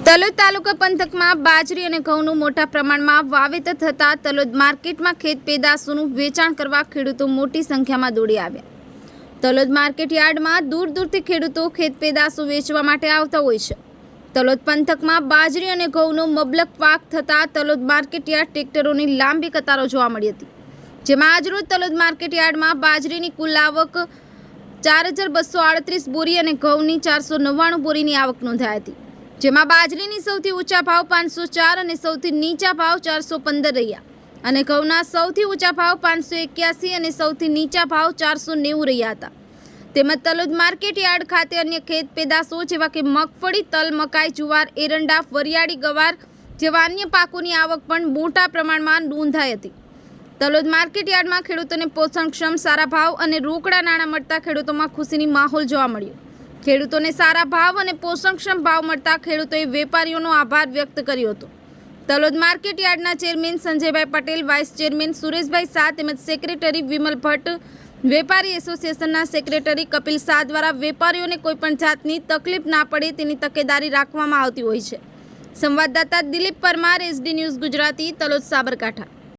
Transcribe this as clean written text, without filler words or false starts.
તલોદ તાલુકા પંથકમાં બાજરી અને ઘઉંનું મોટા પ્રમાણમાં વાવેતર થતા તલોદ માર્કેટમાં ખેત પેદાશોનું વેચાણ કરવા ખેડૂતો મોટી સંખ્યામાં દોડી આવ્યા। તલોદ માર્કેટ યાર્ડમાં દૂર દૂરથી ખેડૂતો ખેત પેદાશો વેચવા માટે આવતા હોય છે। તલોદ પંથકમાં બાજરી અને ઘઉંનો મબલક પાક થતા તલોદ માર્કેટ યાર્ડ ટ્રેક્ટરોની લાંબી કતારો જોવા મળી હતી, જેમાં આજરોજ તલોદ માર્કેટ યાર્ડમાં બાજરીની કુલ આવક 4238 બોરી અને ઘઉંની 499 બોરીની આવક નોંધાઈ હતી, જેમાં બાજરીની સૌથી ઊંચા ભાવ 504 અને સૌથી નીચા ભાવ 415 રહ્યા અને ઘઉંના સૌથી ઊંચા ભાવ 581 અને સૌથી નીચા ભાવ 490 રહ્યા હતા। તેમજ તલોદ માર્કેટ યાર્ડ ખાતે અન્ય ખેત પેદાશો જેવા કે મગફળી, તલ, મકાઈ, જુવાર, એરંડા, વરિયાળી, ગવાર જેવા અન્ય પાકોની આવક પણ મોટા પ્રમાણમાં નોંધાઈ હતી। તલોદ માર્કેટ યાર્ડમાં ખેડૂતોને પોષણક્ષમ સારા ભાવ અને રોકડા નાણાં મળતા ખેડૂતોમાં ખુશીની માહોલ જોવા મળ્યો। ખેડૂતોને સારા ભાવ અને પોષણક્ષમ ભાવ મળતા ખેડૂતોએ વેપારીઓનો આભાર વ્યક્ત કર્યો હતો। તલોદ માર્કેટ યાર્ડના ચેરમેન સંજયભાઈ પટેલ, વાઇસ ચેરમેન સુરેશભાઈ શાહ તેમજ સેક્રેટરી વિમલ ભટ્ટ, વેપારી એસોસિએશનના સેક્રેટરી કપિલ શાહ દ્વારા વેપારીઓને કોઈપણ જાતની તકલીફ ના પડે તેની તકેદારી રાખવામાં આવતી હોય છે। સંવાદદાતા દિલીપ પરમાર, SD ન્યૂઝ ગુજરાતી, તલોદ, સાબરકાંઠા।